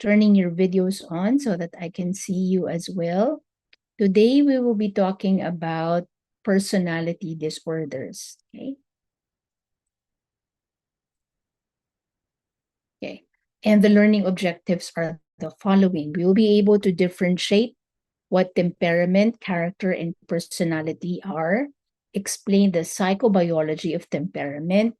turning your videos on so that I can see you as well. Today, we will be talking about personality disorders. Okay. Okay. And the learning objectives are the following. We will be able to differentiate what temperament, character, and personality are, explain the psychobiology of temperament,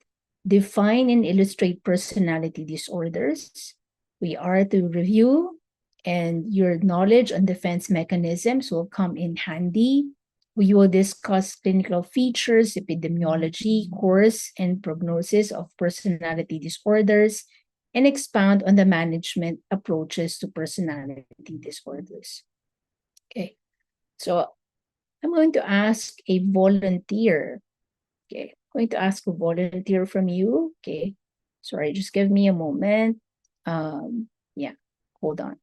define and illustrate personality disorders. We are to review, and your knowledge on defense mechanisms will come in handy. We will discuss clinical features, epidemiology, course, and prognosis of personality disorders, and expound on the management approaches to personality disorders. Okay, so I'm going to ask a volunteer. Okay, I'm going to ask a volunteer from you. Okay, sorry, just give me a moment. Yeah, hold on.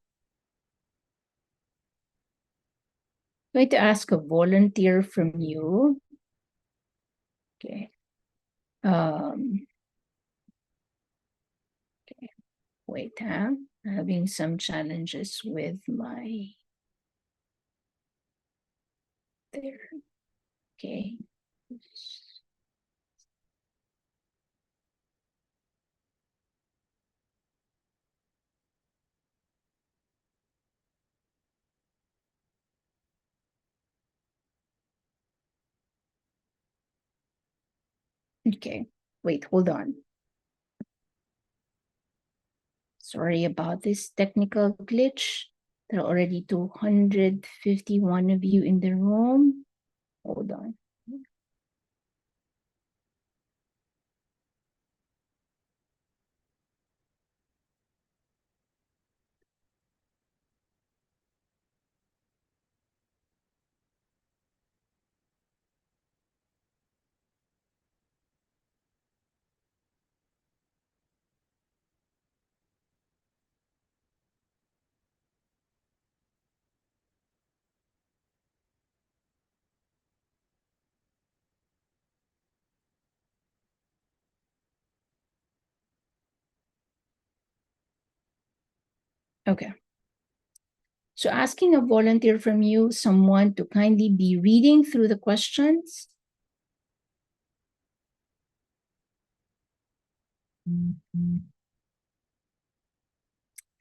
I'm going to ask a volunteer from you. Okay. Okay. Wait, I'm having some challenges with my there. Okay. Okay. Wait, hold on. Sorry about this technical glitch. There are already 251 of you in the room. Hold on. Okay. So asking a volunteer from you, someone to kindly be reading through the questions.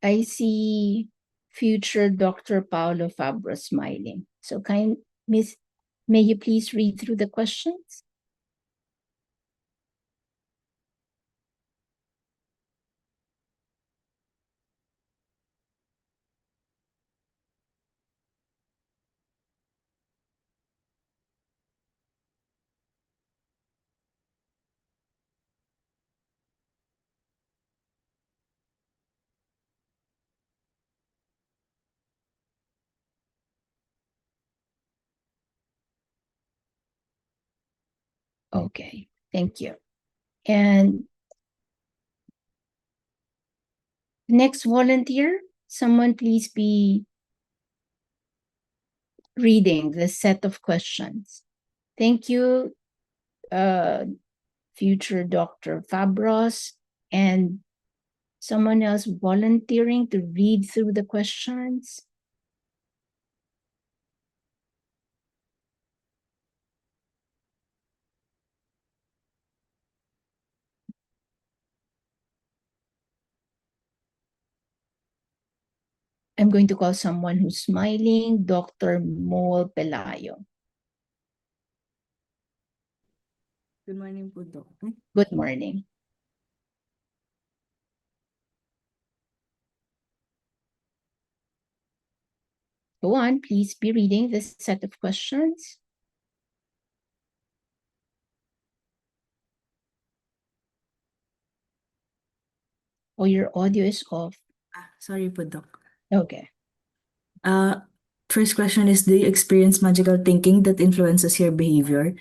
I see future Dr. Paolo Fabro smiling. So Miss, may you please read through the questions? Okay, thank you. And next volunteer, someone please be reading the set of questions. Thank you, future Dr. Fabros, and someone else volunteering to read through the questions. I'm going to call someone who's smiling, Dr. Mol Pelayo. Good morning po, Doctor. Good morning. Go on, please be reading this set of questions. Oh, your audio is off. Sorry po, Doc. Okay. First question is, do you experience magical thinking that influences your behavior?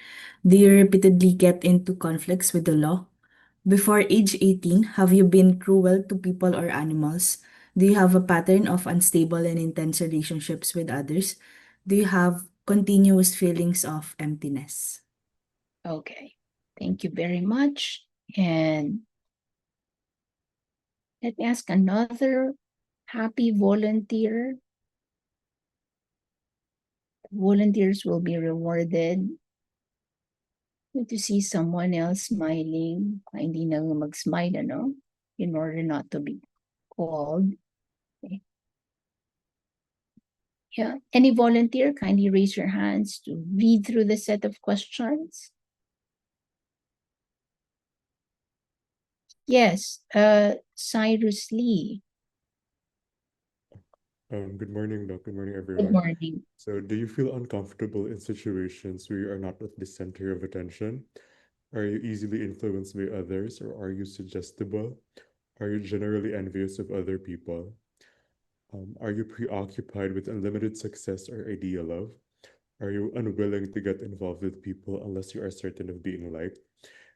Do you repeatedly get into conflicts with the law? Before age 18, have you been cruel to people or animals? Do you have a pattern of unstable and intense relationships with others? Do you have continuous feelings of emptiness? Okay. Thank you very much. And let me ask another Happy volunteer. Volunteers will be rewarded. Good to see someone else smiling. Hindi na mag-smile, ano? In order not to be called. Okay. Yeah. Any volunteer, kindly raise your hands to read through the set of questions. Yes, Cyrus Lee. Good morning, Doc. Good morning, Good everyone. morning. So, do you feel uncomfortable in situations where you are not at the center of attention? Are you easily influenced by others, or are you suggestible? Are you generally envious of other people? Are you preoccupied with unlimited success or ideal love? Are you unwilling to get involved with people unless you are certain of being liked?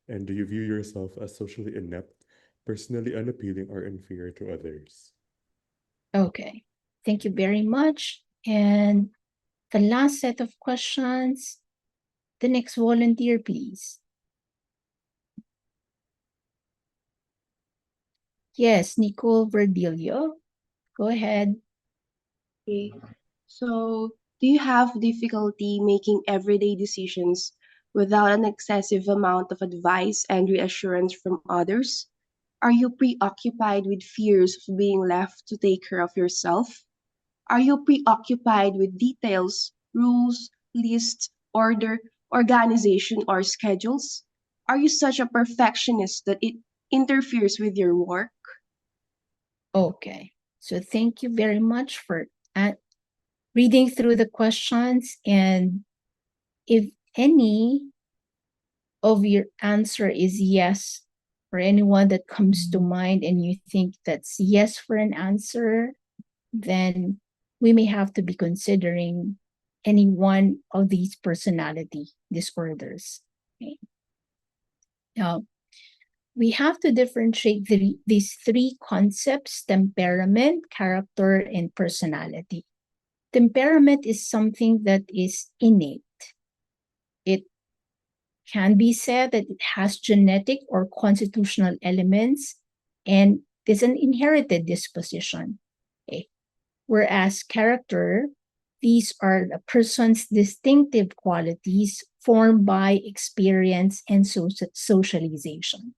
And do you view yourself as socially inept, personally unappealing, or inferior to others? Okay. Thank you very much. And the last set of questions, the next volunteer, please. Yes, Nicole Verdilio. Go ahead. Okay. So, do you have difficulty making everyday decisions without an excessive amount of advice and reassurance from others? Are you preoccupied with fears of being left to take care of yourself? Are you preoccupied with details, rules, lists, order, organization, or schedules? Are you such a perfectionist that it interferes with your work? Okay. So thank you very much for reading through the questions. And if any of your answer is yes, for anyone that comes to mind and you think that's yes for an answer, then we may have to be considering any one of these personality disorders. Okay. Now, we have to differentiate these three concepts: temperament, character, and personality. Temperament is something that is innate. It can be said that it has genetic or constitutional elements and is an inherited disposition. Okay. Whereas character, these are a person's distinctive qualities formed by experience and socialization.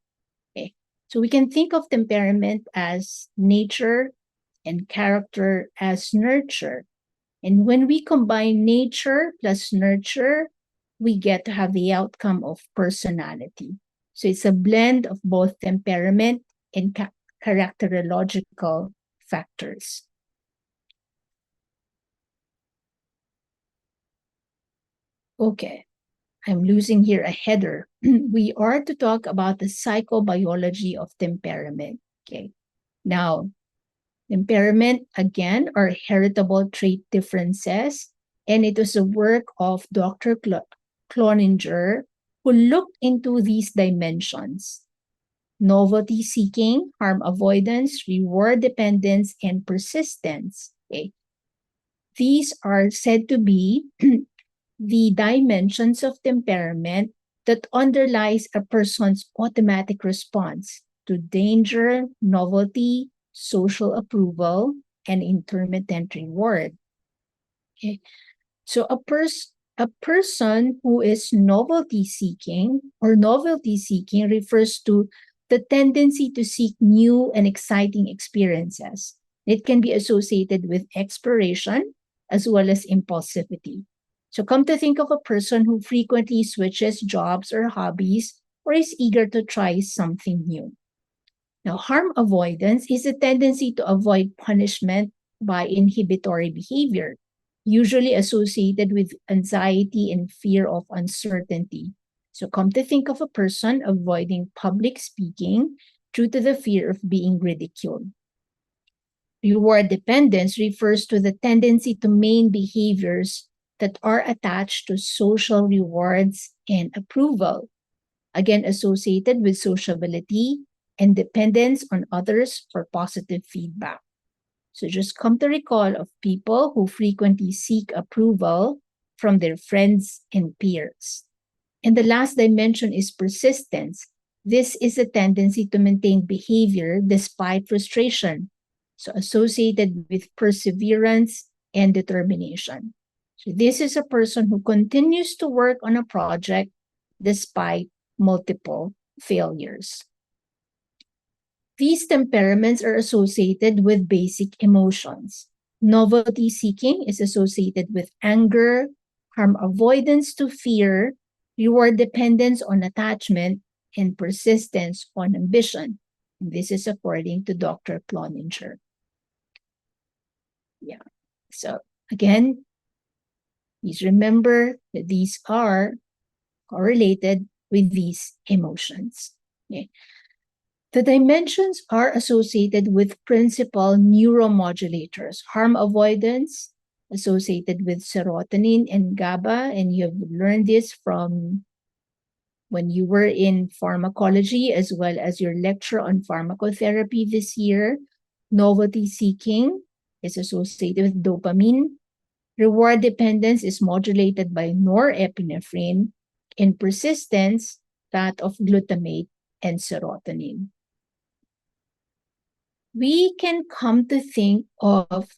Okay. So we can think of temperament as nature and character as nurture. And when we combine nature plus nurture, we get to have the outcome of personality. So it's a blend of both temperament and characterological factors. Okay, I'm losing here a header. We are to talk about the psychobiology of temperament. Okay, now temperament, again, are heritable trait differences, and it was a work of Dr. Cloninger, who looked into these dimensions: novelty seeking, harm avoidance, reward dependence, and persistence. Okay. These are said to be the dimensions of temperament that underlies a person's automatic response to danger, novelty, social approval, and intermittent reward. Okay. So a person who is novelty seeking refers to the tendency to seek new and exciting experiences. It can be associated with exploration as well as impulsivity. So come to think of a person who frequently switches jobs or hobbies or is eager to try something new. Now, harm avoidance is a tendency to avoid punishment by inhibitory behavior, usually associated with anxiety and fear of uncertainty. So come to think of a person avoiding public speaking due to the fear of being ridiculed. Reward dependence refers to the tendency to main behaviors that are attached to social rewards and approval, again associated with sociability and dependence on others for positive feedback. So just come to recall of people who frequently seek approval from their friends and peers. And the last dimension is persistence. This is a tendency to maintain behavior despite frustration. So associated with perseverance and determination. So this is a person who continues to work on a project despite multiple failures. These temperaments are associated with basic emotions. Novelty seeking is associated with anger, harm avoidance to fear, reward dependence on attachment, and persistence on ambition. And this is according to Dr. Cloninger. Yeah. So again, please remember that these are correlated with these emotions. Okay. The dimensions are associated with principal neuromodulators, harm avoidance associated with serotonin and GABA, and you have learned this from when you were in pharmacology as well as your lecture on pharmacotherapy this year. Novelty seeking is associated with dopamine. Reward dependence is modulated by norepinephrine, and persistence, that of glutamate and serotonin. We can come to think of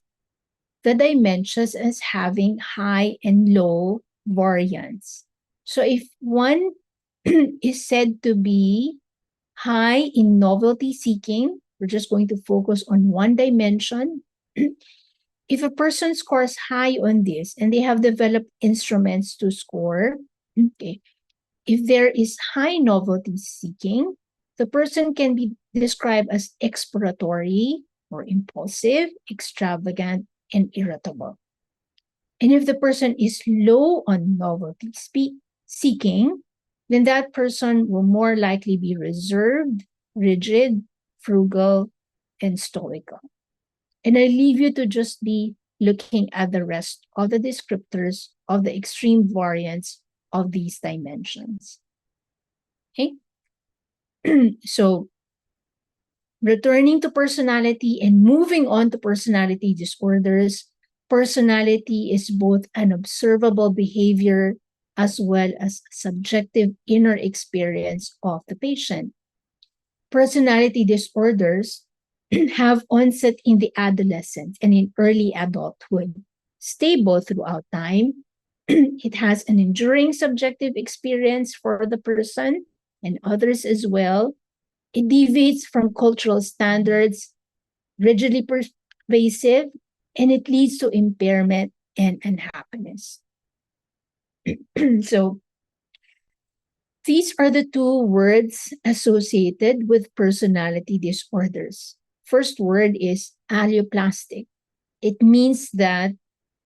the dimensions as having high and low variance. So if one is said to be high in novelty seeking, we're just going to focus on one dimension. If a person scores high on this and they have developed instruments to score, okay, if there is high novelty seeking, the person can be described as exploratory or impulsive, extravagant, and irritable. And if the person is low on novelty seeking, then that person will more likely be reserved, rigid, frugal, and stoical. And I leave you to just be looking at the rest of the descriptors of the extreme variance of these dimensions. Okay? So, returning to personality and moving on to personality disorders, personality is both an observable behavior as well as subjective inner experience of the patient. Personality disorders have onset in the adolescence and in early adulthood, stable throughout time. It has an enduring subjective experience for the person and others as well. It deviates from cultural standards, rigidly pervasive, and it leads to impairment and unhappiness. So these are the two words associated with personality disorders. First word is alloplastic. It means that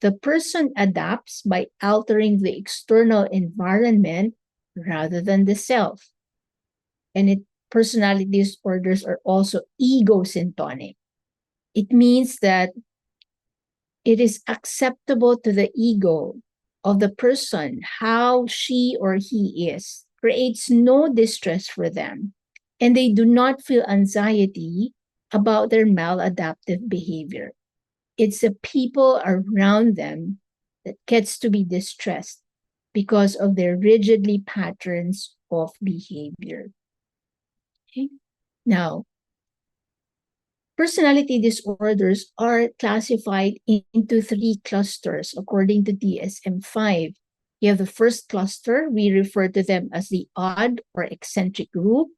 the person adapts by altering the external environment rather than the self. And personality disorders are also egosyntonic. It means that it is acceptable to the ego of the person how she or he is, creates no distress for them, and they do not feel anxiety about their maladaptive behavior. It's the people around them that gets to be distressed because of their rigidly patterns of behavior. Okay? Now, personality disorders are classified into three clusters according to DSM-5. You have the first cluster, we refer to them as the odd or eccentric group.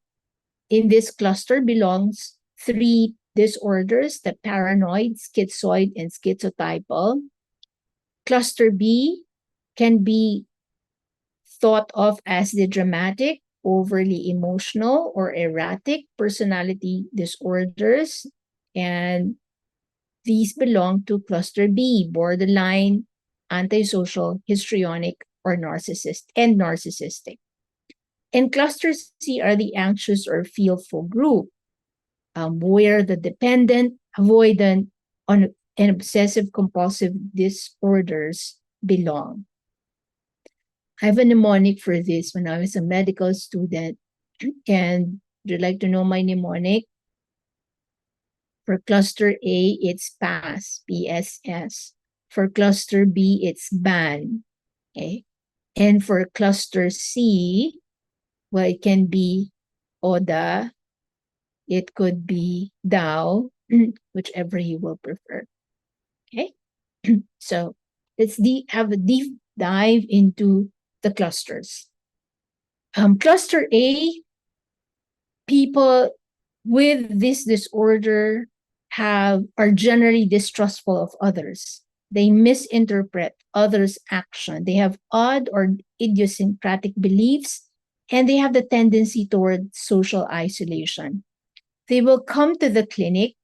In this cluster belongs three disorders, the paranoid, schizoid, and schizotypal. Cluster B can be thought of as the dramatic, overly emotional, or erratic personality disorders. And these belong to cluster B, borderline, antisocial, histrionic, or narcissistic. And cluster C are the anxious or fearful group, where the dependent, avoidant, and obsessive compulsive disorders belong. I have a mnemonic for this when I was a medical student. And would you like to know my mnemonic? For cluster A, it's PASS, PSS. For cluster B, it's BAN. Okay. And for cluster C, well, it can be ODA, it could be DAO, whichever you will prefer. Okay, so let's have a deep dive into the clusters. Cluster A, people with this disorder are generally distrustful of others. They misinterpret others' action. They have odd or idiosyncratic beliefs, and they have the tendency toward social isolation. They will come to the clinic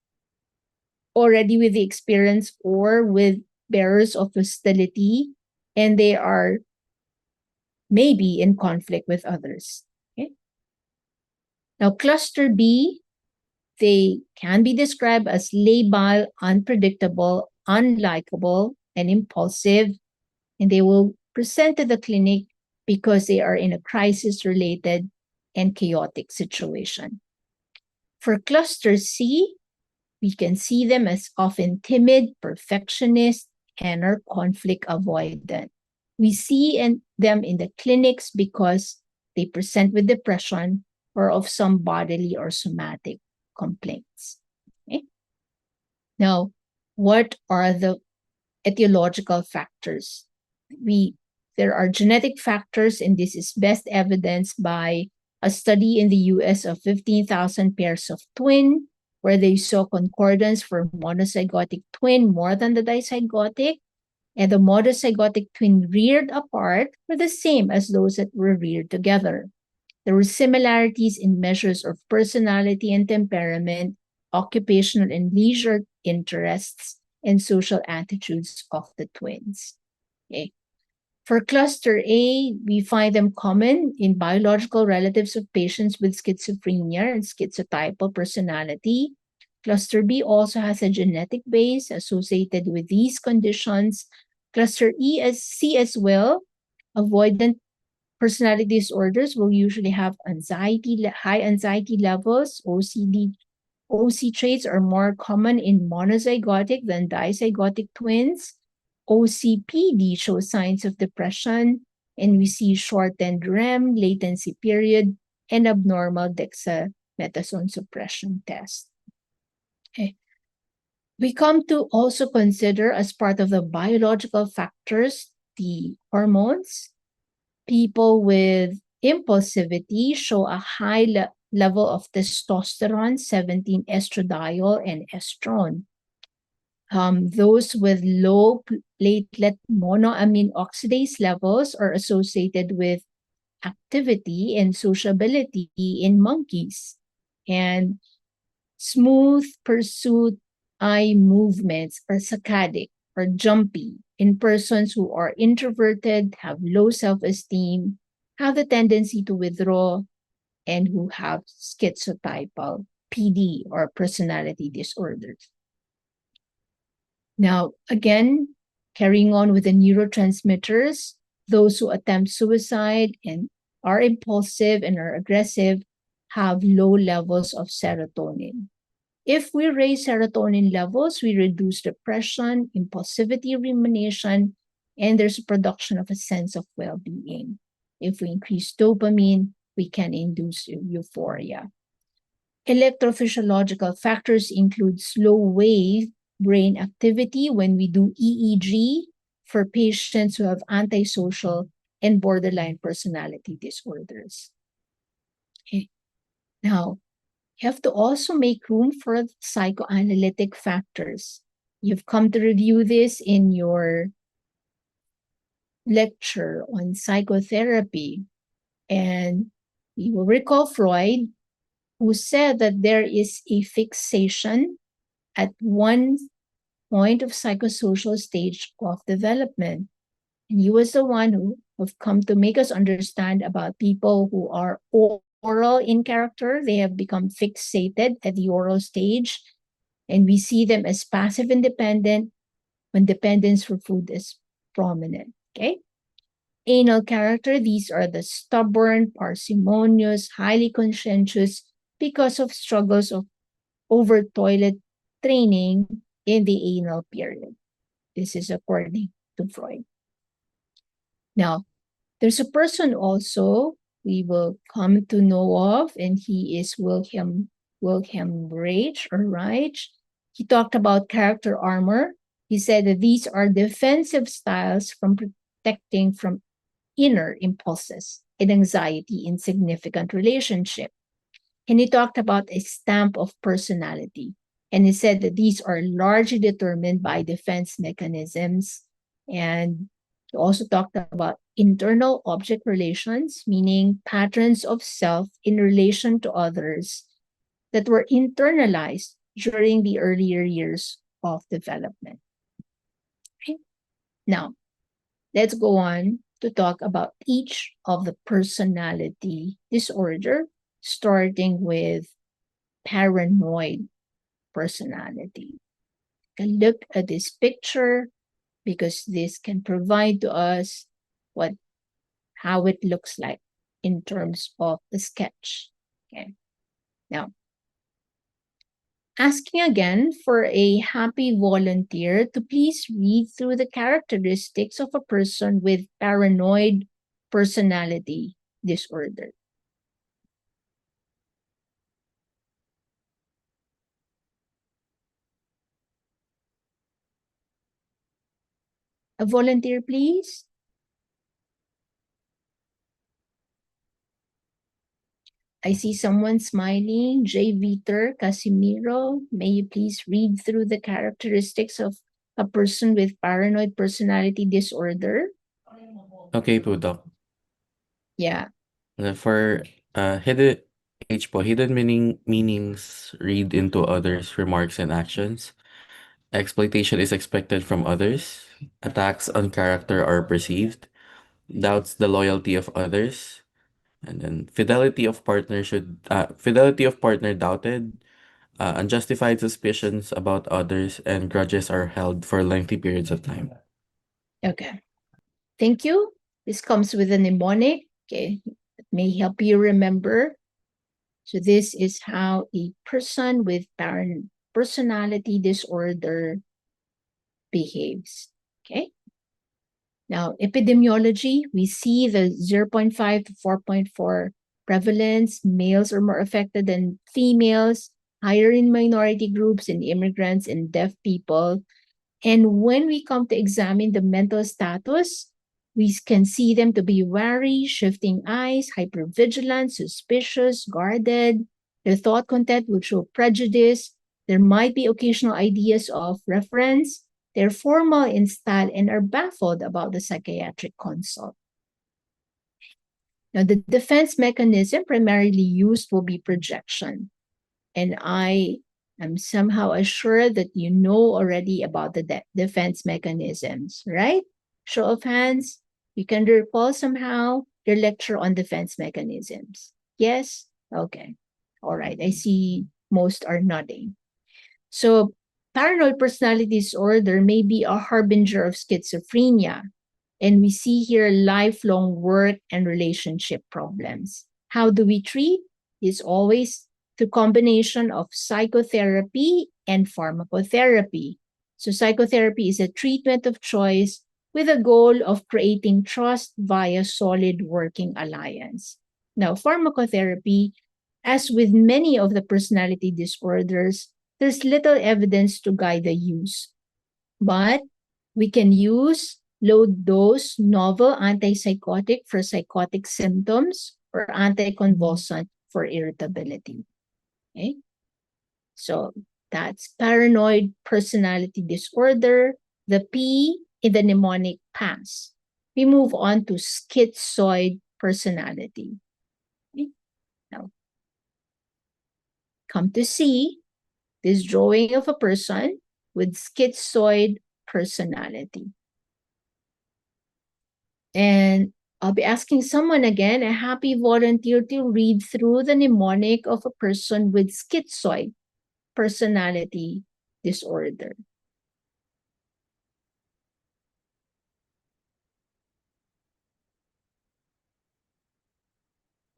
already with the experience or with bearers of hostility, and they are maybe in conflict with others. Okay? Now, cluster B, they can be described as labile, unpredictable, unlikable, and impulsive, and they will present to the clinic because they are in a crisis-related and chaotic situation. For cluster C, we can see them as often timid, perfectionist, and are conflict avoidant. We see them in the clinics because they present with depression or of some bodily or somatic complaints. Okay? Now, what are the etiological factors? There are genetic factors, and this is best evidenced by a study in the US of 15,000 pairs of twin, where they saw concordance for monozygotic twin more than the dizygotic, and the monozygotic twin reared apart were the same as those that were reared together. There were similarities in measures of personality and temperament, occupational and leisure interests, and social attitudes of the twins. Okay. For cluster A, we find them common in biological relatives of patients with schizophrenia and schizotypal personality. Cluster B also has a genetic base associated with these conditions. Cluster C as well, avoidant personality disorders will usually have high anxiety levels. OC traits are more common in monozygotic than dizygotic twins. OCPD shows signs of depression, and we see shortened REM, latency period, and abnormal dexamethasone suppression test. Okay. We come to also consider as part of the biological factors, the hormones. People with impulsivity show a high level of testosterone, 17 estradiol, and estrone. Those with low platelet monoamine oxidase levels are associated with activity and sociability in monkeys. And smooth pursuit eye movements are saccadic or jumpy in persons who are introverted, have low self-esteem, have the tendency to withdraw, and who have schizotypal PD or personality disorders. Now, again, carrying on with the neurotransmitters, those who attempt suicide and are impulsive and are aggressive have low levels of serotonin. If we raise serotonin levels, we reduce depression, impulsivity, rumination, and there's a production of a sense of well-being. If we increase dopamine, we can induce euphoria. Electrophysiological factors include slow wave brain activity when we do EEG for patients who have antisocial and borderline personality disorders. Okay. Now, you have to also make room for psychoanalytic factors. You've come to review this in your lecture on psychotherapy. And you will recall Freud, who said that there is a fixation at one point of psychosocial stage of development. And he was the one who have come to make us understand about people who are oral in character. They have become fixated at the oral stage, and we see them as passive independent when dependence for food is prominent. Okay. Anal character, these are the stubborn, parsimonious, highly conscientious because of struggles of over toilet training in the anal period. This is according to Freud. Now, there's a person also we will come to know of, and he is Wilhelm Reich. He talked about character armor. He said that these are defensive styles from protecting from inner impulses and anxiety in significant relationship. And he talked about a stamp of personality. And he said that these are largely determined by defense mechanisms. And he also talked about internal object relations, meaning patterns of self in relation to others that were internalized during the earlier years of development. Okay? Now, let's go on to talk about each of the personality disorder, starting with paranoid personality. You can look at this picture because this can provide to us how it looks like in terms of the sketch. Okay. Now, asking again for a happy volunteer to please read through the characteristics of a person with paranoid personality disorder. A volunteer, please. I see someone smiling. J. Viter Casimiro, may you please read through the characteristics of a person with paranoid personality disorder? Okay po, Doc. Yeah. For hidden hidden meanings read into others' remarks and actions. Exploitation is expected from others. Attacks on character are perceived. Doubts the loyalty of others. And then fidelity of partner doubted. Unjustified suspicions about others and grudges are held for lengthy periods of time. Okay. Thank you. This comes with a mnemonic. Okay. It may help you remember. So this is how a person with personality disorder behaves. Okay. Now, epidemiology, we see the 0.5 to 4.4 prevalence. Males are more affected than females, higher in minority groups and immigrants and deaf people. And when we come to examine the mental status, we can see them to be wary, shifting eyes, hypervigilant, suspicious, guarded. Their thought content will show prejudice. There might be occasional ideas of reference. They're formal in style and are baffled about the psychiatric consult. Now, the defense mechanism primarily used will be projection. And I am somehow assured that you know already about the defense mechanisms, right? Show of hands. You can recall somehow your lecture on defense mechanisms. Yes? Okay. All right. I see most are nodding. So paranoid personality disorder may be a harbinger of schizophrenia. And we see here lifelong work and relationship problems. How do we treat? It's always the combination of psychotherapy and pharmacotherapy. So psychotherapy is a treatment of choice with a goal of creating trust via solid working alliance. Now, pharmacotherapy, as with many of the personality disorders, there's little evidence to guide the use. But we can use low-dose novel antipsychotic for psychotic symptoms or anticonvulsant for irritability. Okay? So that's paranoid personality disorder, the P in the mnemonic PASS. We move on to schizoid personality. Okay? Now, come to see this drawing of a person with schizoid personality. And I'll be asking someone again, a happy volunteer, to read through the mnemonic of a person with schizoid personality disorder.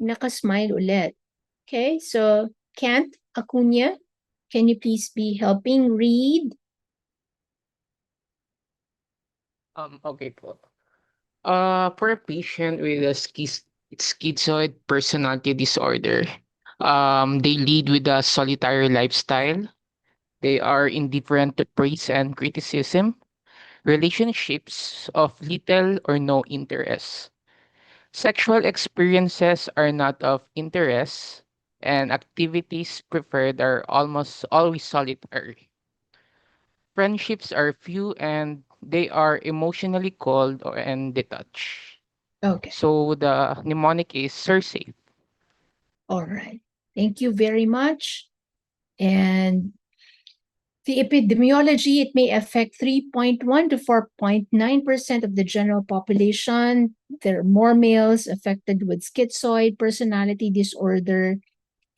Nakasmile ulit. Okay, so Kent Acuna, can you please be helping read? Okay po. For a patient with a schizoid personality disorder, they lead with a solitary lifestyle. They are indifferent to praise and criticism, relationships of little or no interest. Sexual experiences are not of interest, and activities preferred are almost always solitary. Friendships are few and they are emotionally cold and detached. Okay. So the mnemonic is sursafe. All right. Thank you very much. And the epidemiology, it may affect 3.1 to 4.9% of the general population. There are more males affected with schizoid personality disorder.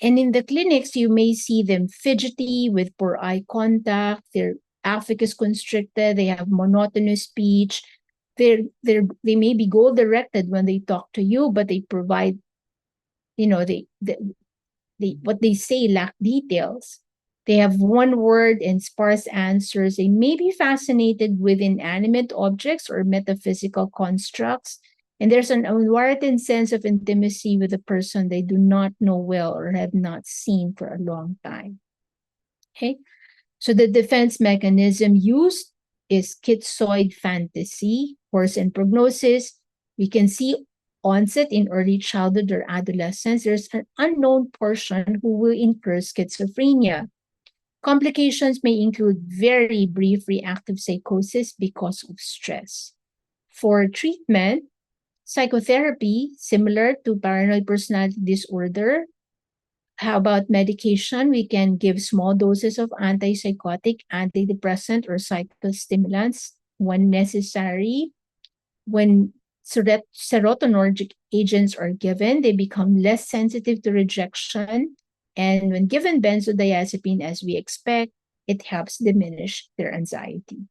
And in the clinics, you may see them fidgety with poor eye contact. Their affect is constricted. They have monotonous speech. They may be goal directed when they talk to you, but they provide, what they say lack details. They have one word and sparse answers. They may be fascinated with inanimate objects or metaphysical constructs. And there's an unwarranted sense of intimacy with a person they do not know well or have not seen for a long time. Okay. So the defense mechanism used is schizoid fantasy, course and prognosis. We can see onset in early childhood or adolescence. There's an unknown portion who will incur schizophrenia. Complications may include very brief reactive psychosis because of stress. For treatment, psychotherapy, similar to paranoid personality disorder. How about medication? We can give small doses of antipsychotic, antidepressant, or psychostimulants when necessary. When serotonergic agents are given, they become less sensitive to rejection. And when given benzodiazepine, as we expect, it helps diminish their anxiety.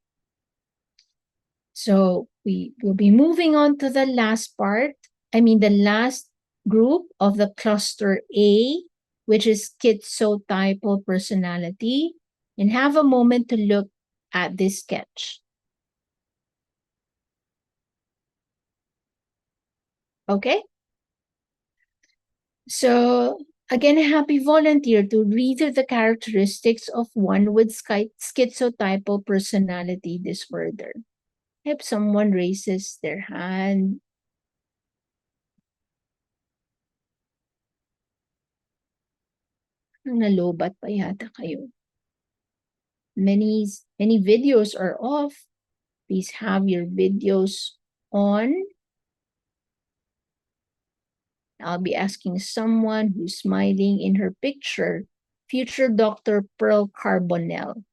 So we will be moving on to the last the last group of the cluster A, which is schizotypal personality, and have a moment to look at this sketch. Okay? So again, a happy volunteer to read through the characteristics of one with schizotypal personality disorder. If someone raises their hand, nalobat pa yata kayo. Many videos are off. Please have your videos on. I'll be asking someone who's smiling in her picture, future Dr. Pearl Carbonell.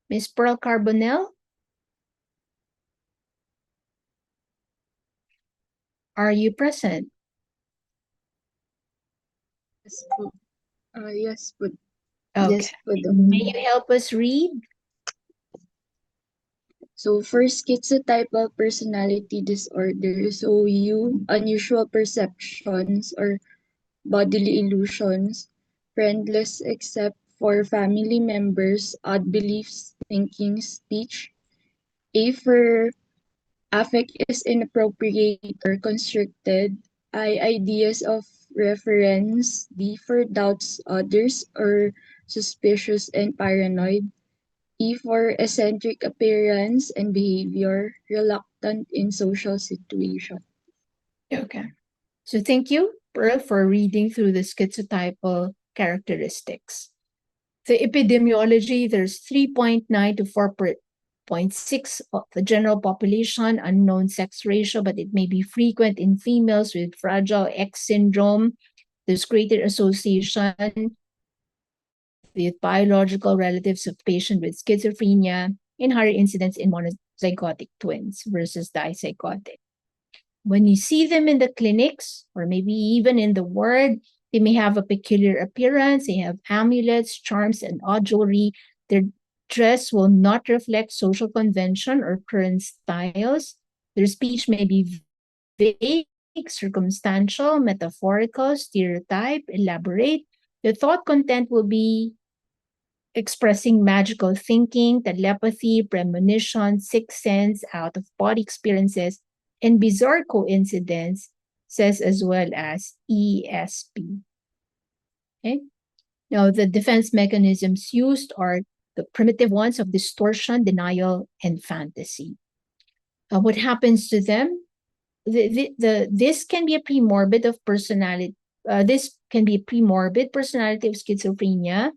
Miss Pearl Carbonell? Are you present? Yes po. Yes po. Okay. Yes po, Doc. May you help us read? So for schizotypal personality disorder, so unusual perceptions or bodily illusions, friendless except for family members, odd beliefs, thinking, speech. A for affect is inappropriate or constricted. Ideas of reference. D for doubts others or suspicious and paranoid. E for eccentric appearance and behavior, reluctant in social situations. Okay. So thank you, Pearl, for reading through the schizotypal characteristics. The epidemiology, there's 3.9 to 4.6 of the general population, unknown sex ratio, but it may be frequent in females with Fragile X syndrome. There's greater association with biological relatives of patients with schizophrenia and higher incidence in monozygotic twins versus dizygotic. When you see them in the clinics or maybe even in the ward, they may have a peculiar appearance. They have amulets, charms, and odd jewelry. Their dress will not reflect social convention or current styles. Their speech may be vague, circumstantial, metaphorical, stereotype, elaborate. The thought content will be expressing magical thinking, telepathy, premonition, sixth sense, out of body experiences, and bizarre coincidence says as well as ESP. Okay. Now, the defense mechanisms used are the primitive ones of distortion, denial, and fantasy. What happens to them? This can be a premorbid of personality. This can be a premorbid personality of schizophrenia.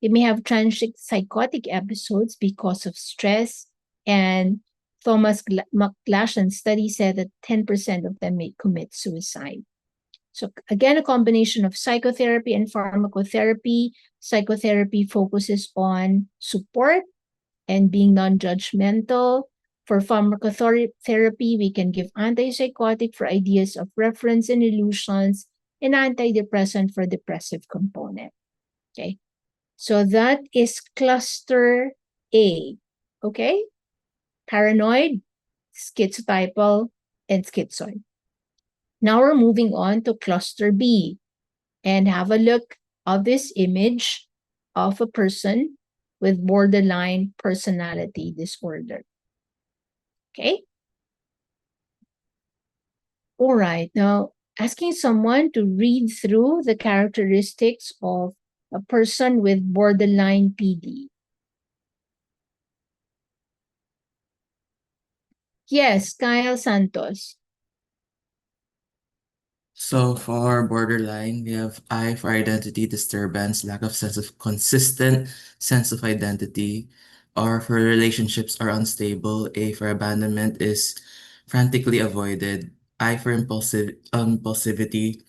It may have transient psychotic episodes because of stress, and Thomas McGlashan's study said that 10% of them may commit suicide. So again, a combination of psychotherapy and pharmacotherapy. Psychotherapy focuses on support and being non-judgmental. For pharmacotherapy, we can give antipsychotic for ideas of reference and illusions, and antidepressant for depressive component. Okay, so that is cluster A. Okay, paranoid, schizotypal, and schizoid. Now we're moving on to cluster B, and have a look at this image of a person with borderline personality disorder. Okay? All right, now asking someone to read through the characteristics of a person with borderline PD. Yes, Kyle Santos. So for borderline, we have I for identity disturbance, lack of consistent sense of identity, or for relationships are unstable. A for abandonment is frantically avoided. I for impulsivity.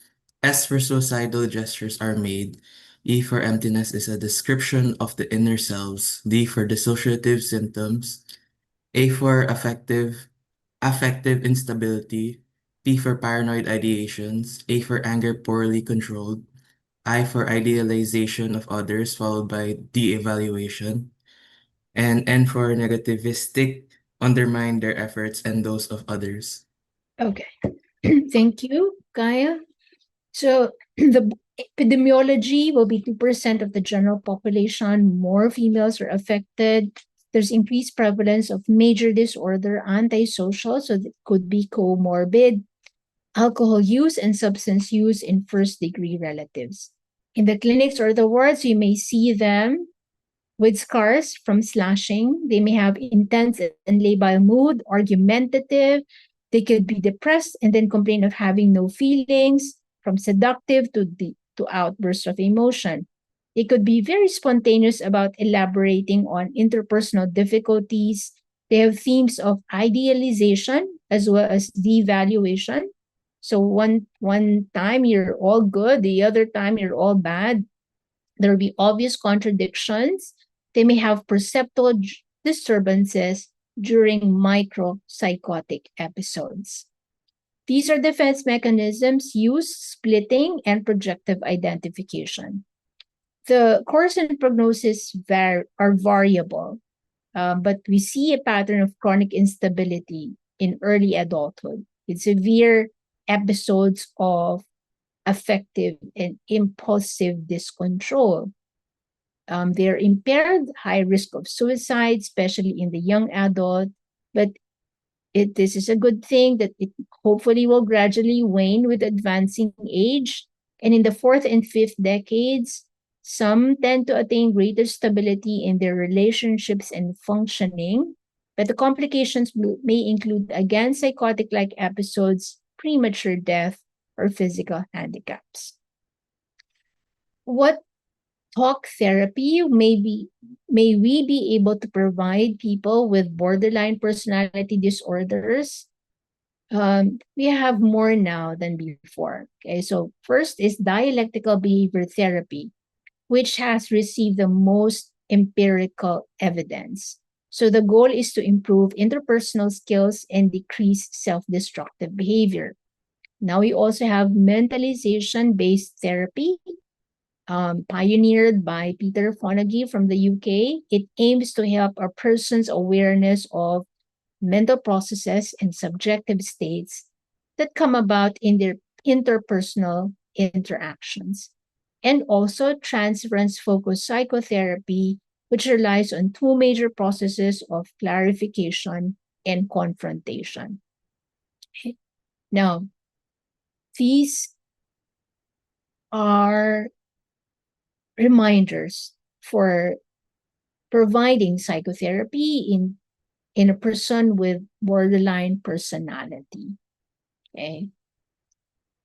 S for suicidal gestures are made. E for emptiness is a description of the inner selves. D for dissociative symptoms. A for affective instability. P for paranoid ideations. A for anger poorly controlled. I for idealization of others, followed by de-evaluation. And N for negativistic, undermine their efforts and those of others. Okay. Thank you, Kaya. So the epidemiology will be 2% of the general population. More females are affected. There's increased prevalence of major disorder, antisocial, so that could be comorbid, alcohol use and substance use in first-degree relatives. In the clinics or the wards, you may see them with scars from slashing. They may have intense and labile mood, argumentative. They could be depressed and then complain of having no feelings, from seductive to outbursts of emotion. They could be very spontaneous about elaborating on interpersonal difficulties. They have themes of idealization as well as devaluation. So one time you're all good, the other time you're all bad. There will be obvious contradictions. They may have perceptual disturbances during micropsychotic episodes. These are defense mechanisms used splitting and projective identification. The course and prognosis are variable, but we see a pattern of chronic instability in early adulthood with severe episodes of affective and impulsive discontrol. They're impaired, high risk of suicide, especially in the young adult, but this is a good thing that it hopefully will gradually wane with advancing age. And in the fourth and fifth decades, some tend to attain greater stability in their relationships and functioning, but the complications may include, again, psychotic-like episodes, premature death, or physical handicaps. What talk therapy may we be able to provide people with borderline personality disorders? We have more now than before. Okay, so first is dialectical behavior therapy, which has received the most empirical evidence. So the goal is to improve interpersonal skills and decrease self-destructive behavior. Now we also have mentalization-based therapy, pioneered by Peter Fonagy from the UK. It aims to help a person's awareness of mental processes and subjective states that come about in their interpersonal interactions. And also transference-focused psychotherapy, which relies on two major processes of clarification and confrontation. Okay. Now, these are reminders for providing psychotherapy in a person with borderline personality. Okay.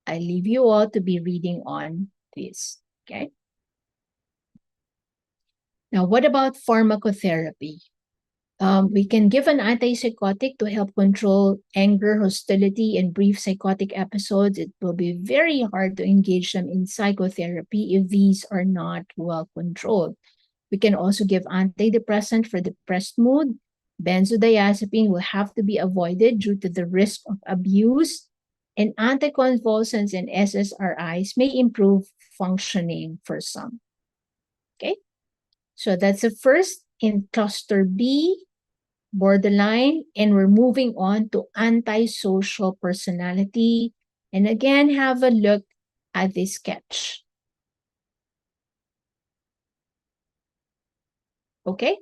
I leave you all to be reading on this. Okay. Now, what about pharmacotherapy? We can give an antipsychotic to help control anger, hostility, and brief psychotic episodes. It will be very hard to engage them in psychotherapy if these are not well controlled. We can also give antidepressant for depressed mood. Benzodiazepine will have to be avoided due to the risk of abuse. And anticonvulsants and SSRIs may improve functioning for some. Okay, so that's the first in cluster B, borderline, and we're moving on to antisocial personality. And again, have a look at this sketch. Okay?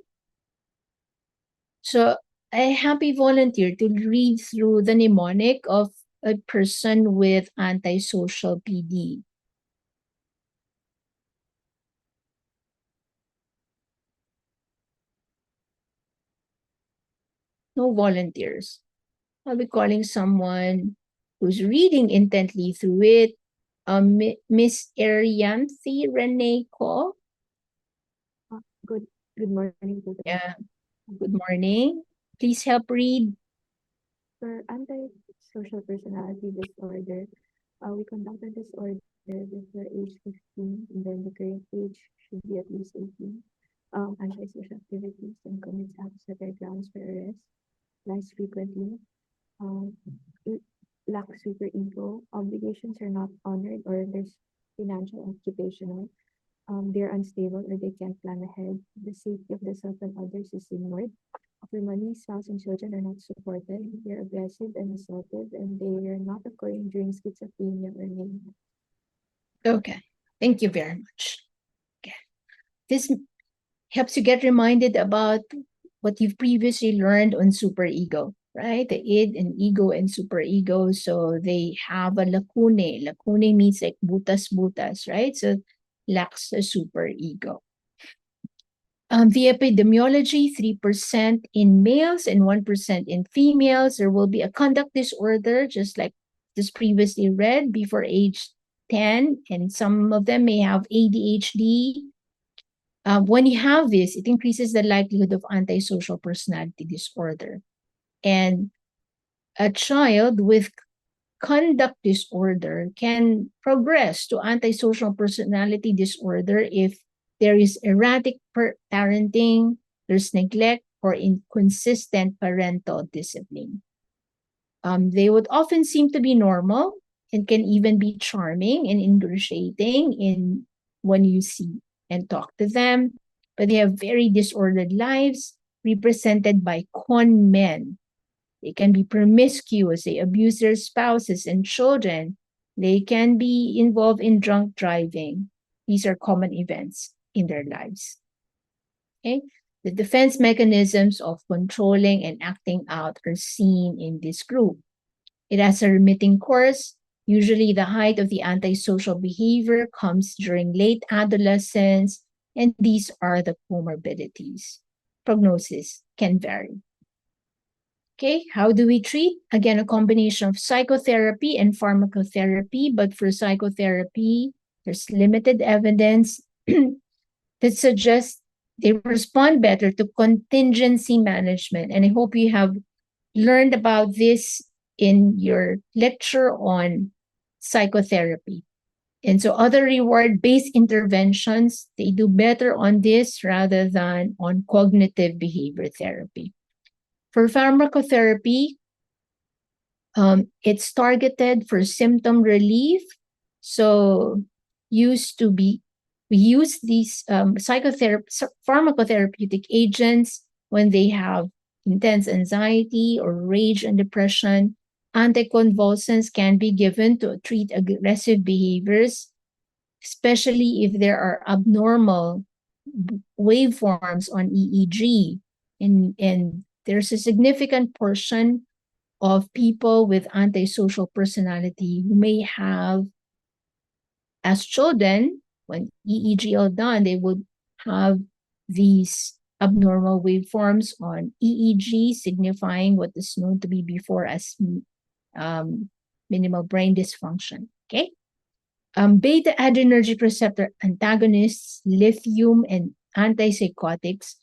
So a happy volunteer to read through the mnemonic of a person with antisocial PD. No volunteers. I'll be calling someone who's reading intently through it. Miss Arianthi Renee Ko. Good morning to the Yeah. Good morning. Please help read. For antisocial personality disorder, we conducted disorder before age 15, and then the current age should be at least 18. Antisocial activities and commits acts that are grounds for arrest, lies frequently, lacks super ego, obligations are not honored, or there's financial occupational. They're unstable or they can't plan ahead. The safety of the self and others is ignored. Offer money, spouse, and children are not supported. They're aggressive and assaultive, and they are not occurring during schizophrenia or mania. Okay. Thank you very much. Okay. This helps you get reminded about what you've previously learned on superego, right? The id and ego and superego. So they have a lacune. Lacune means like butas, right? So lacks a superego. The epidemiology, 3% in males and 1% in females. There will be a conduct disorder, just like this previously read, before age 10, and some of them may have ADHD. When you have this, it increases the likelihood of antisocial personality disorder. And a child with conduct disorder can progress to antisocial personality disorder if there is erratic parenting, there's neglect, or inconsistent parental discipline. They would often seem to be normal and can even be charming and ingratiating when you see and talk to them, but they have very disordered lives represented by con men. They can be promiscuous, they abuse their spouses and children. They can be involved in drunk driving. These are common events in their lives. Okay? The defense mechanisms of controlling and acting out are seen in this group. It has a remitting course. Usually the height of the antisocial behavior comes during late adolescence, and these are the comorbidities. Prognosis can vary. Okay, how do we treat? Again, a combination of psychotherapy and pharmacotherapy, but for psychotherapy, there's limited evidence that suggests they respond better to contingency management. And I hope you have learned about this in your lecture on psychotherapy. And so other reward-based interventions, they do better on this rather than on cognitive behavior therapy. For pharmacotherapy, it's targeted for symptom relief. So we use these pharmacotherapeutic agents when they have intense anxiety or rage and depression. Anticonvulsants can be given to treat aggressive behaviors, especially if there are abnormal waveforms on EEG. And there's a significant portion of people with antisocial personality who may have, as children, when EEG are done, they would have these abnormal waveforms on EEG, signifying what is known to be before as minimal brain dysfunction. Okay. Beta adrenergic receptor antagonists, lithium, and antipsychotics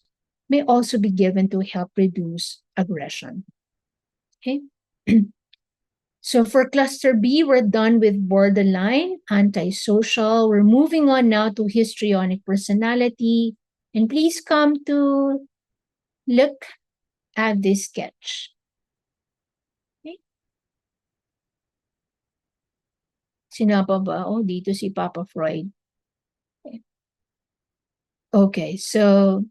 may also be given to help reduce aggression. Okay. So for cluster B, we're done with borderline, antisocial. We're moving on now to histrionic personality. And please come to look at this sketch. Okay. Sino pa ba? Oh, dito si Papa Freud. Okay, so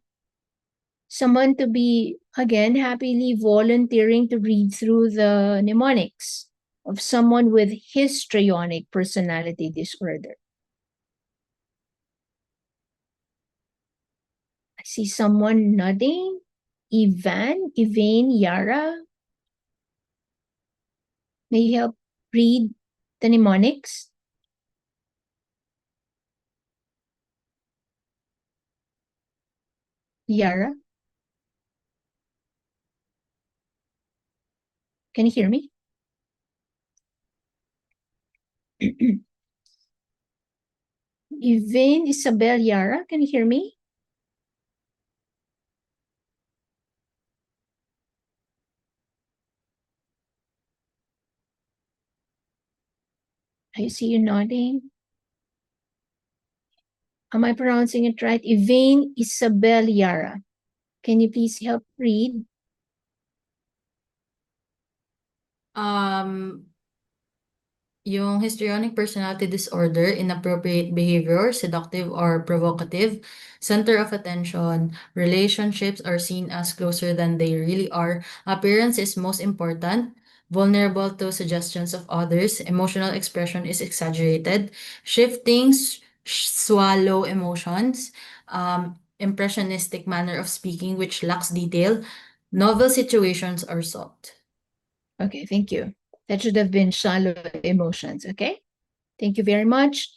someone to be, again, happily volunteering to read through the mnemonics of someone with histrionic personality disorder. I see someone nodding. Ivane, Yara. May you help read the mnemonics? Yara? Can you hear me? Ivane, Isabel, Yara, can you hear me? I see you nodding. Am I pronouncing it right? Ivane, Isabel, Yara. Can you please help read? Yung histrionic personality disorder, inappropriate behavior, seductive or provocative, center of attention, relationships are seen as closer than they really are, appearance is most important, vulnerable to suggestions of others, emotional expression is exaggerated, shifting, swallow emotions, impressionistic manner of speaking which lacks detail, novel situations are sought. Okay, thank you. That should have been shallow emotions, okay? Thank you very much.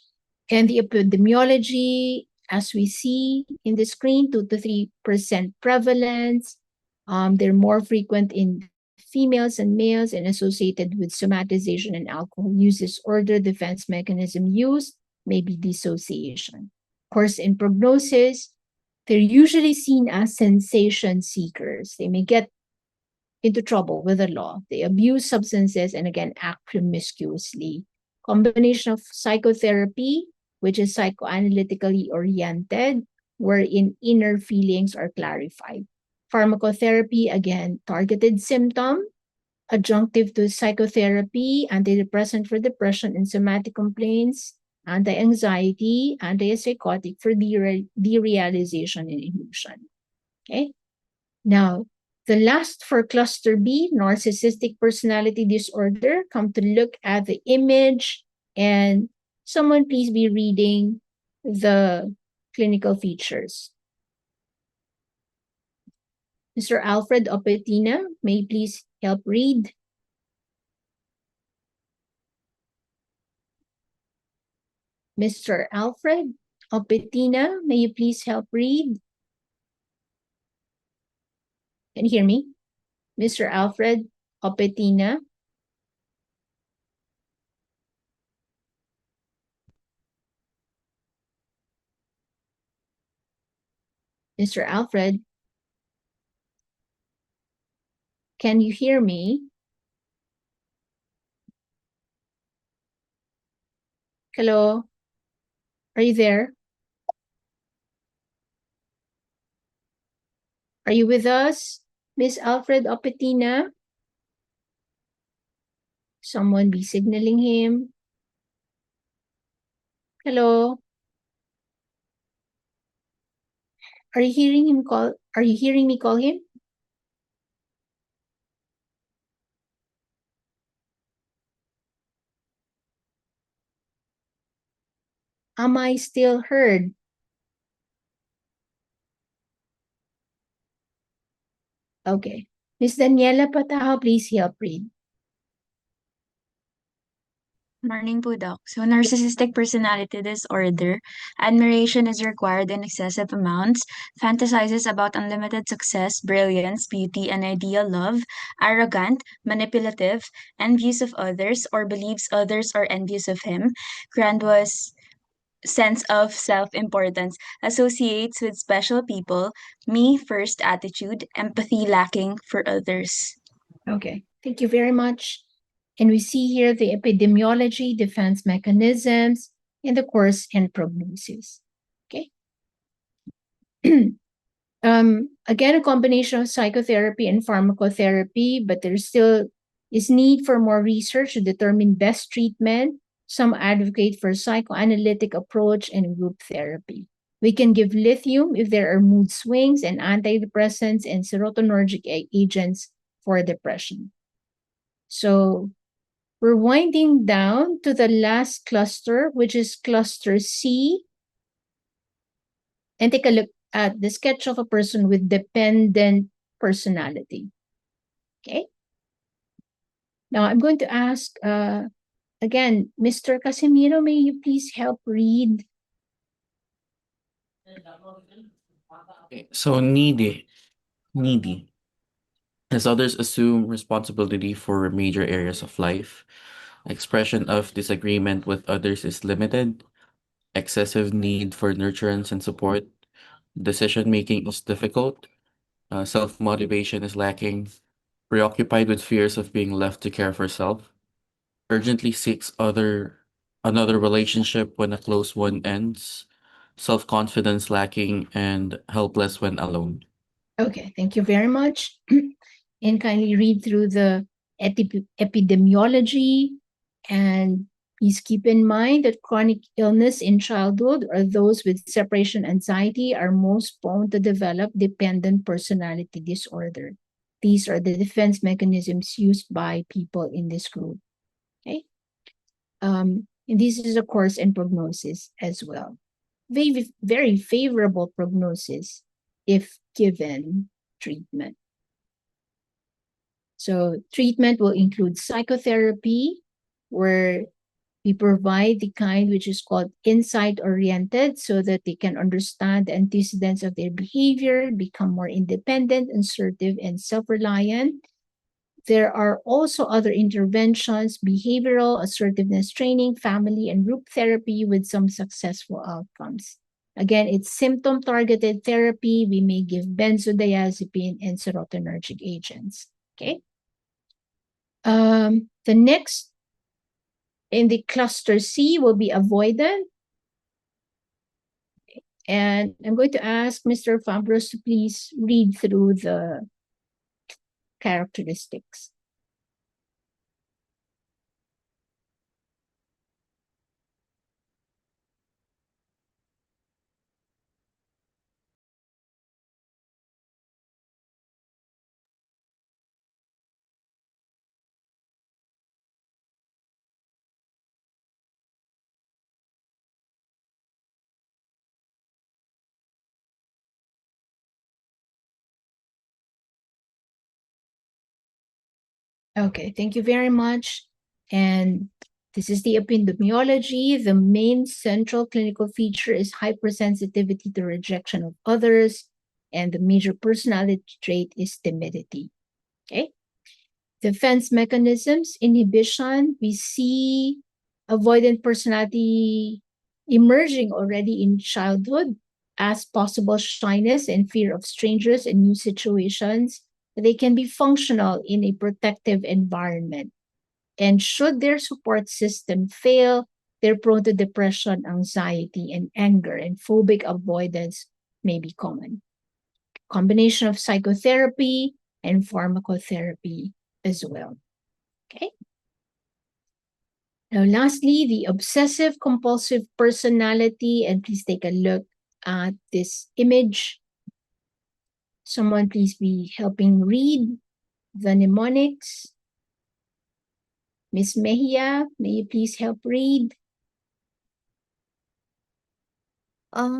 And the epidemiology, as we see in the screen, 2 to 3% prevalence. They're more frequent in females and males and associated with somatization and alcohol use disorder. Defense mechanism used may be dissociation. Of course, in prognosis, they're usually seen as sensation seekers. They may get into trouble with the law. They abuse substances and again act promiscuously. Combination of psychotherapy, which is psychoanalytically oriented, wherein inner feelings are clarified. Pharmacotherapy, again, targeted symptom, adjunctive to psychotherapy, antidepressant for depression and somatic complaints, anti-anxiety, antipsychotic for derealization and illusion. Okay? Now, the last for cluster B, narcissistic personality disorder, come to look at the image and someone please be reading the clinical features. Mr. Alfred Opetina, may you please help read? Mr. Alfred Opetina, may you please help read? Can you hear me? Mr. Alfred Opetina. Mr. Alfred, can you hear me? Hello? Are you there? Are you with us, Miss Alfred Opetina? Someone be signaling him. Hello? Are you hearing him call? Are you hearing me call him? Am I still heard? Okay. Miss Daniela Pataho, please help read. Morning po, Doc. So, narcissistic personality disorder, admiration is required in excessive amounts, fantasizes about unlimited success, brilliance, beauty, and ideal love, arrogant, manipulative, envious of others, or believes others are envious of him, grandiose sense of self-importance, associates with special people, me first attitude, empathy lacking for others. Okay, thank you very much. And we see here the epidemiology, defense mechanisms, in the course and prognosis. Okay. Again, a combination of psychotherapy and pharmacotherapy, but there still is need for more research to determine best treatment. Some advocate for psychoanalytic approach and group therapy. We can give lithium if there are mood swings and antidepressants and serotonergic agents for depression. So we're winding down to the last cluster, which is cluster C. And take a look at the sketch of a person with dependent personality. Okay. Now I'm going to ask again, Mr. Casimiro, may you please help read? Okay, so needy. As others assume responsibility for major areas of life, expression of disagreement with others is limited, excessive need for nurturance and support, decision making is difficult, self motivation is lacking, preoccupied with fears of being left to care for self, urgently seeks another relationship when a close one ends, self confidence lacking, and helpless when alone. Okay, thank you very much. And kindly read through the epidemiology. And please keep in mind that chronic illness in childhood or those with separation anxiety are most prone to develop dependent personality disorder. These are the defense mechanisms used by people in this group. Okay. And this is a course and prognosis as well. Very favorable prognosis if given treatment. So treatment will include psychotherapy, where we provide the kind which is called insight-oriented so that they can understand the antecedents of their behavior, become more independent, assertive, and self-reliant. There are also other interventions, behavioral assertiveness training, family and group therapy with some successful outcomes. Again, it's symptom-targeted therapy. We may give benzodiazepine and serotonergic agents. Okay. The next in the cluster C will be avoidant. And I'm going to ask Mr. Fambros to please read through the characteristics. Okay, thank you very much. And this is the epidemiology. The main central clinical feature is hypersensitivity to rejection of others, and the major personality trait is timidity. Okay. Defense mechanisms, inhibition. We see avoidant personality emerging already in childhood as possible shyness and fear of strangers and new situations. They can be functional in a protective environment. And should their support system fail, they're prone to depression, anxiety, and anger, and phobic avoidance may be common. Combination of psychotherapy and pharmacotherapy as well. Okay. Now, lastly, the obsessive compulsive personality, and please take a look at this image. Someone please be helping read the mnemonics. Miss Mejia, may you please help read?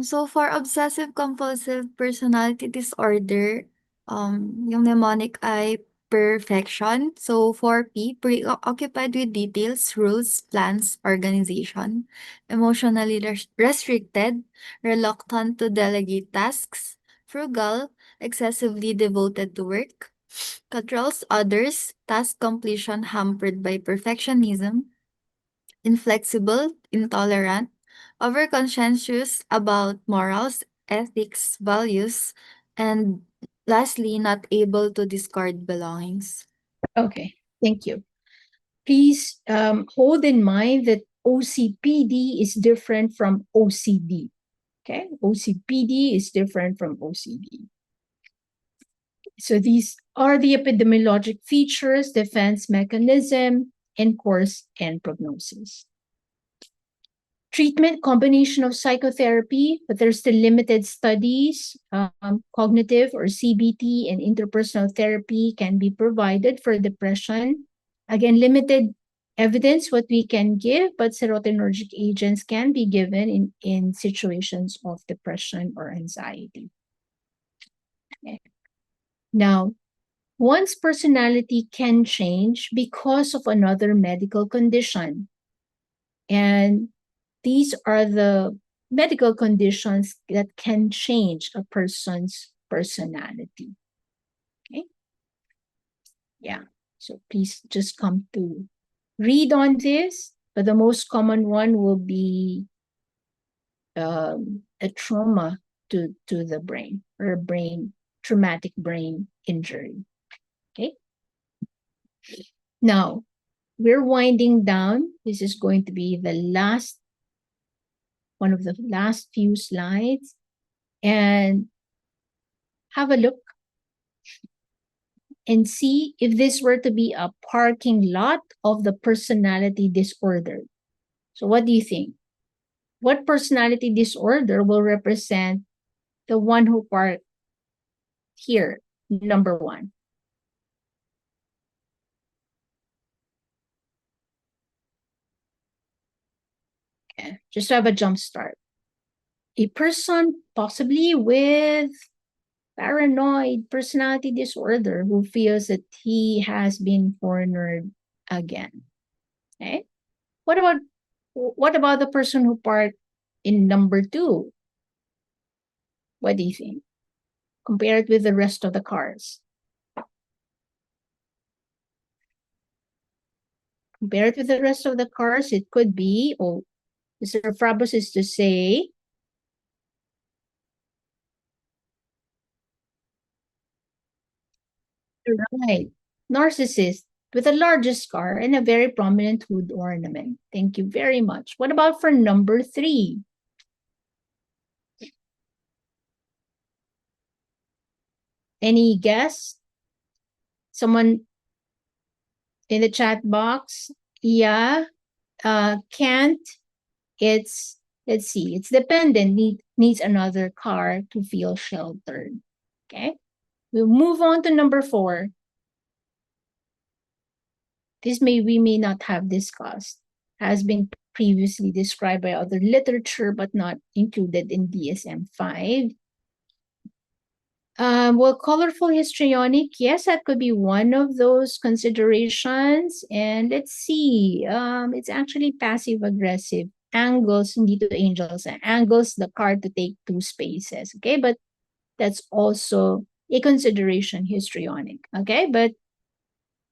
So for obsessive compulsive personality disorder, yung mnemonic ay perfection. So for P, preoccupied with details, rules, plans, organization. Emotionally restricted, reluctant to delegate tasks. Frugal, excessively devoted to work. Controls others, task completion hampered by perfectionism. Inflexible, intolerant, overconscientious about morals, ethics, values, and lastly, not able to discard belongings. Okay, thank you. Please hold in mind that OCPD is different from OCD. Okay, OCPD is different from OCD. So these are the epidemiologic features, defense mechanism, and course and prognosis. Treatment combination of psychotherapy, but there's still limited studies. Cognitive or CBT and interpersonal therapy can be provided for depression. Again, limited evidence what we can give, but serotonergic agents can be given in situations of depression or anxiety. Okay. Now, one's personality can change because of another medical condition. And these are the medical conditions that can change a person's personality. Okay. Yeah. So please just come to read on this. But the most common one will be a trauma to the brain or traumatic brain injury. Okay. Now, we're winding down. This is going to be the last one of the last few slides, and have a look and see if this were to be a parking lot of the personality disorder. So what do you think? What personality disorder will represent the one who parked here, number one? Okay, just to have a jump start. A person possibly with paranoid personality disorder who feels that he has been cornered again. Okay. What about the person who parked in number two? What do you think? Compared with the rest of the cars. Compared with the rest of the cars, it could be, Mr. Frabos is to say, right, narcissist with the largest car and a very prominent hood ornament. Thank you very much. What about for number three? Any guess? Someone in the chat box? Yeah, can't. It's, let's see, it's dependent, needs another car to feel sheltered. Okay, we'll move on to number four. We may not have discussed, has been previously described by other literature but not included in DSM-5. Well, colorful histrionic, yes, that could be one of those considerations. And let's see, it's actually passive aggressive. Angles, hindi to angels, angles the car to take two spaces. Okay, but that's also a consideration, histrionic. Okay, but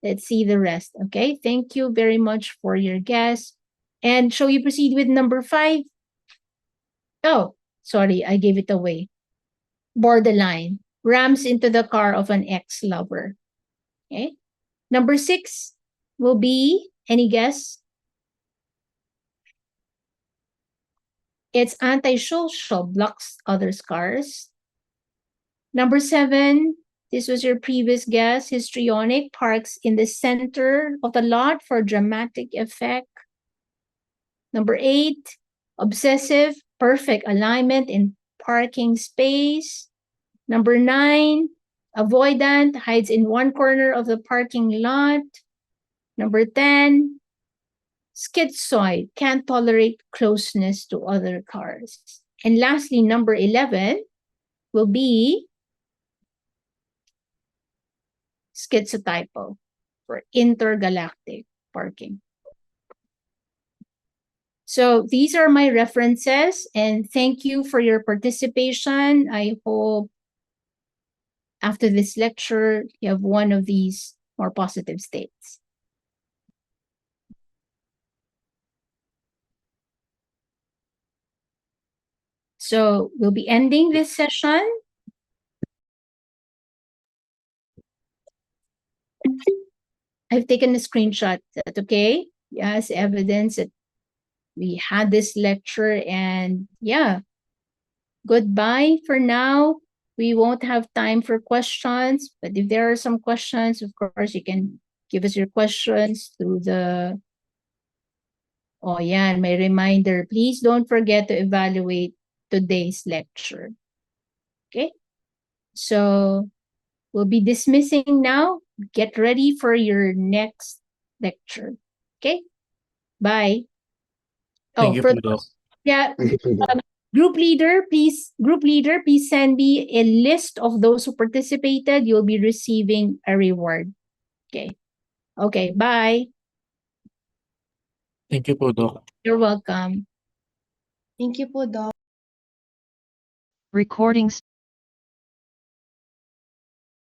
let's see the rest. Okay, thank you very much for your guess. And shall we proceed with number five? Oh, sorry, I gave it away. Borderline, rams into the car of an ex-lover. Okay, number six will be, any guess? It's antisocial, blocks others' cars. Number seven, this was your previous guess, histrionic, parks in the center of the lot for dramatic effect. Number eight, obsessive, perfect alignment in parking space. Number nine, avoidant, hides in one corner of the parking lot. Number 10, schizoid, can't tolerate closeness to other cars. And lastly, number 11 will be schizotypal for intergalactic parking. So these are my references, and thank you for your participation. I hope after this lecture, you have one of these more positive states. So we'll be ending this session. I've taken a screenshot. Is that okay? Yes, evidence that we had this lecture, and yeah, goodbye for now. We won't have time for questions, but if there are some questions, of course, you can give us your questions through the... Oh, yeah, my reminder. Please don't forget to evaluate today's lecture. Okay? So we'll be dismissing now. Get ready for your next lecture. Okay? Bye. Thank Oh, you for po, Doc. yeah, Thank you po, Doc. group leader, please send me a list of those who participated. You'll be receiving a reward. Okay. Okay, bye. Thank you po, Doc. You're welcome. Thank you po, Doc. Recording